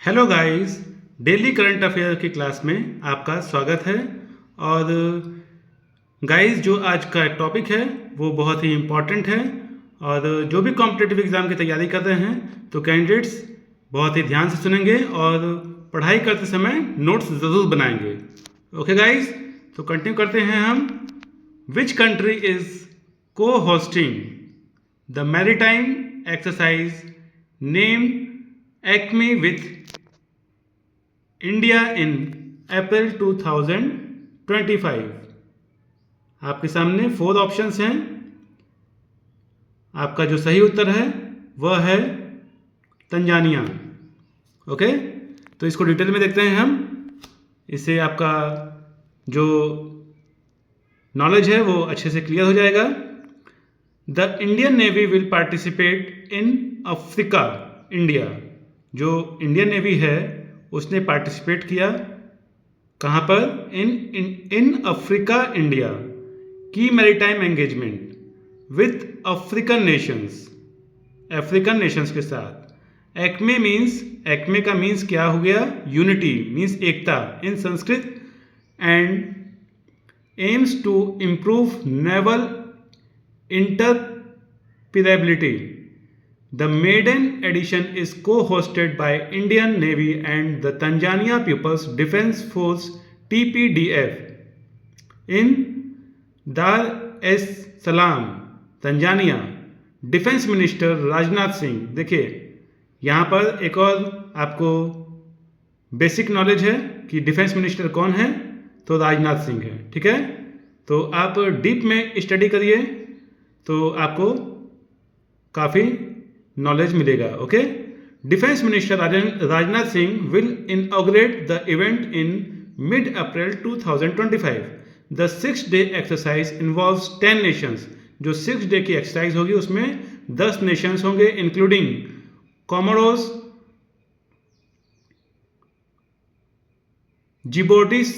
Hello guys, daily current affair की class में आपका स्वागत है। और गाइस, जो आज का टॉपिक है वो बहुत ही इम्पोर्टेंट है। और जो भी कॉम्पिटिटिव एग्ज़ाम की तैयारी कर रहे हैं तो कैंडिडेट्स बहुत ही ध्यान से सुनेंगे और पढ़ाई करते समय नोट्स ज़रूर बनाएंगे। ओके गाइस, तो कंटिन्यू करते हैं हम। Which country is co hosting the maritime exercise name Aikeyme with India in April 2025। आपके सामने 4 ऑप्शंस हैं। आपका जो सही उत्तर है वह है तंजानिया। ओके, तो इसको डिटेल में देखते हैं हम। इससे आपका जो नॉलेज है वो अच्छे से क्लियर हो जाएगा। The Indian navy will participate in Africa India. जो इंडियन नेवी है उसने पार्टिसिपेट किया कहाँ पर? इन अफ्रीका इंडिया की maritime engagement with African nations के साथ। एक्मे का मीन्स क्या हो गया? यूनिटी मीन्स एकता in Sanskrit. And aims to improve naval interoperability. The maiden edition is co-hosted by Indian Navy and the Tanzania People's Defense Force (TPDF) in Dar es Salaam, Tanzania. Defence minister Rajnath Singh. देखिए यहाँ पर एक और आपको basic knowledge है कि defence minister कौन है, तो राजनाथ सिंह है। ठीक है, तो आप डीप में स्टडी करिए तो आपको काफ़ी नॉलेज मिलेगा। Okay, defence minister Rajnath Singh will inaugurate the event in mid April 2025। The 6-day exercise involves 10 Nations. जो 6 डे की एक्सरसाइज होगी उसमें 10 नेशंस होंगे, including Comoros, Djibouti,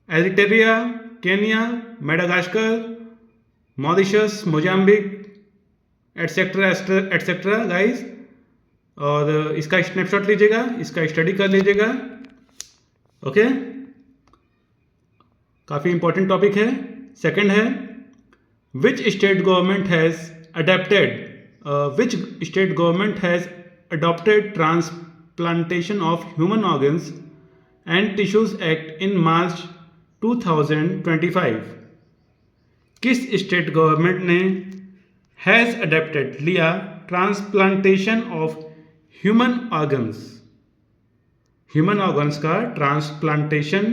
Eritrea, Kenya, Madagascar, Mauritius, Mozambique, etcetera etcetera guys. और इसका स्नैपशॉट लीजिएगा, इसका स्टडी कर लीजिएगा। ओके, काफ़ी इंपॉर्टेंट टॉपिक है। सेकंड है which state government has adopted transplantation of human organs and tissues act in March 2025। किस स्टेट गवर्नमेंट ने हैज़ अडेप्टेड लिया ट्रांसप्लांटेशन ऑफ ह्यूमन ऑर्गन्स का ट्रांसप्लांटेशन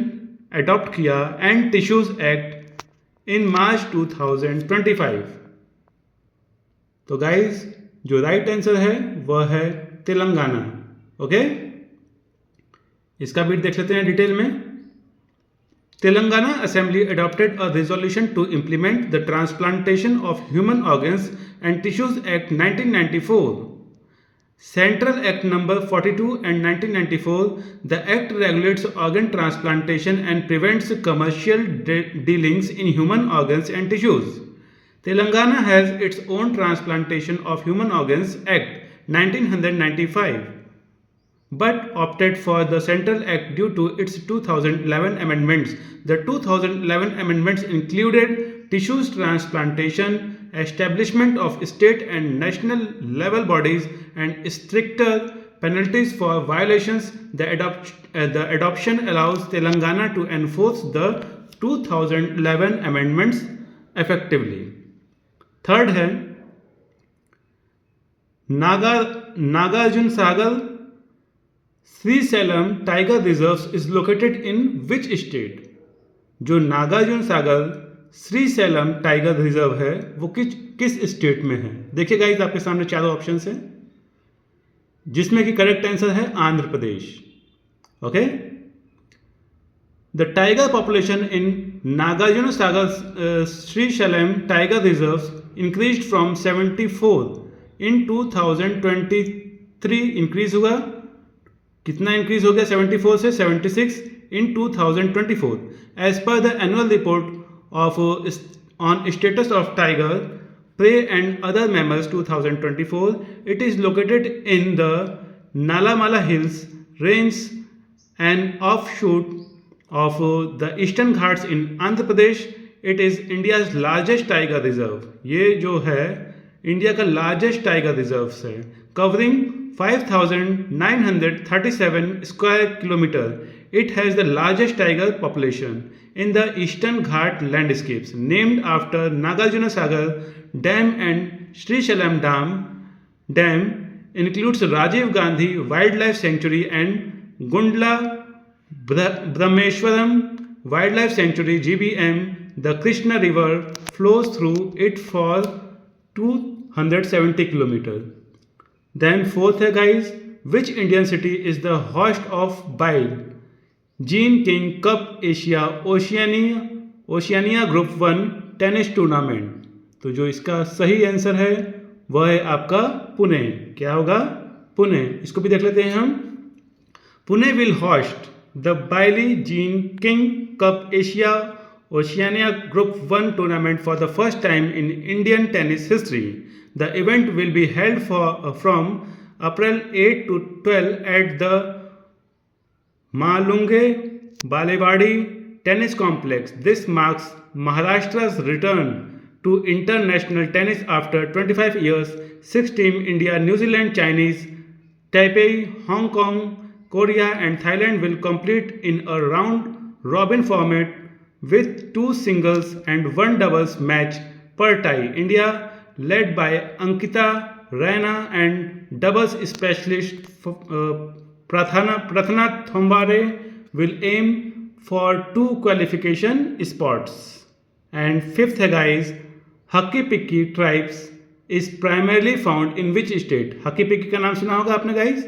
अडॉप्ट किया and tissues act in March 2025? तो guys, जो right answer है वह है तेलंगाना। ओके, इसका भी देख लेते हैं डिटेल में। Telangana Assembly adopted a resolution to implement the Transplantation of Human Organs and Tissues Act 1994. Central Act number 42 and 1994. The act regulates organ transplantation and prevents commercial dealings in human organs and tissues. Telangana has its own Transplantation of Human Organs Act 1995. But opted for the Central Act due to its 2011 amendments. The 2011 amendments included tissues transplantation, establishment of state and national level bodies, and stricter penalties for violations. The adoption allows Telangana to enforce the 2011 amendments effectively. Third है Nagarjuna Sagar Srisailam tiger reserve is located in which state? जो Nagarjuna Sagar Srisailam tiger reserve है वो किस state में है? देखिए guys, आपके सामने चारों ऑप्शंस हैं जिसमें कि करेक्ट आंसर है Andhra Pradesh. Okay, the tiger population in Nagarjuna Sagar Srisailam tiger reserve increased from 74 in 2023। Increase हुआ, कितना इंक्रीज हो गया? 74 से 76 in 2024। As per the annual report on status of tiger, prey and other mammals 2024, it is located in the Nalamala Hills range, an offshoot of the Eastern Ghats in Andhra Pradesh. It is India's largest tiger reserve. ये जो है India का largest tiger reserve है, covering 5,937 square kilometer. It has the largest tiger population in the Eastern Ghat landscapes, named after Nagarjuna Sagar Dam and Srisailam Dam includes Rajiv Gandhi Wildlife Sanctuary and Gundla Brahmeshwaram Wildlife Sanctuary (GBM). The Krishna River flows through it for 270 kilometers. Then fourth है guys, which Indian city is the host of Bile Jean King Cup Asia Oceania Group 1 tennis tournament? तो जो इसका सही answer है वह है आपका पुणे। क्या होगा? पुणे। इसको भी देख लेते हैं हम। Pune will host the Billie Jean King Cup Asia Oceania Group 1 tournament for the first time in Indian tennis history. The event will be held from April 8 to 12 at the Malunge Balewadi Tennis Complex. This marks Maharashtra's return to international tennis after 25 years. 6 teams India, New Zealand, Chinese, Taipei, Hong Kong, Korea and Thailand will compete in a round-robin format with 2 singles and 1 doubles match per tie. India, led by Ankita Raina and doubles specialist Prathana Thombare, will aim for 2 qualification spots. And fifth है guys, hockey पिक्की tribes is primarily found in which state? हक्की पिक्की का नाम सुना होगा आपने guys?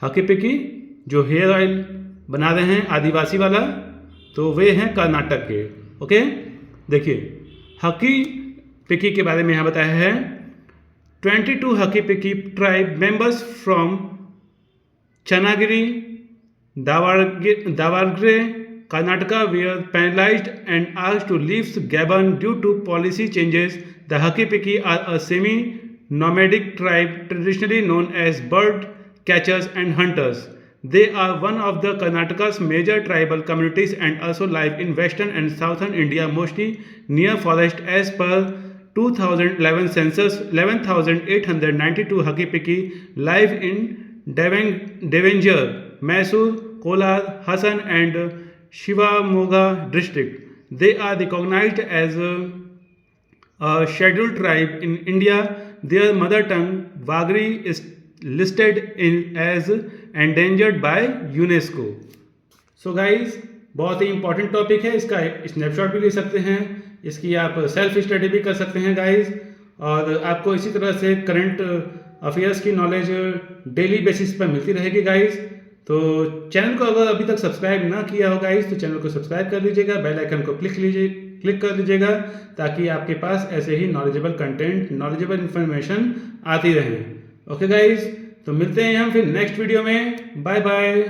हक्की पिक्की जो hair oil बना रहे हैं आदिवासी वाला, तो वे हैं कर्नाटक के। ओके, देखिए हक्की पिक्की के बारे में यहाँ बताया है। 22 Hakki Pikki tribe members from Channagiri Davangere Karnataka were penalized and asked to leave Gabon due to policy changes. The Haki-Piki are a semi-nomadic tribe traditionally known as bird catchers and hunters. They are one of the Karnataka's major tribal communities and also live in western and southern India, mostly near forest. As per 2011 census, 11,892 Haki-Piki live in Devangere, Mysore, Kolar, Hassan and Shivamoga district. They are recognized as a scheduled tribe in India. Their mother tongue Wagri is listed as endangered by UNESCO. So guys, बहुत ही important topic है, इसका snapshot भी ले सकते हैं, इसकी आप self study भी कर सकते हैं गाइज, और आपको इसी तरह से करंट अफेयर्स की नॉलेज डेली बेसिस पर मिलती रहेगी गाइज। तो चैनल को अगर अभी तक सब्सक्राइब ना किया हो गाइज, तो चैनल को सब्सक्राइब कर लीजिएगा, बेल आइकन को क्लिक कर लीजिएगा, ताकि आपके पास ऐसे ही नॉलेजेबल कंटेंट, नॉलेजेबल इन्फॉर्मेशन आती रहे। ओके गाइज, तो मिलते हैं हम फिर नेक्स्ट वीडियो में। Bye bye.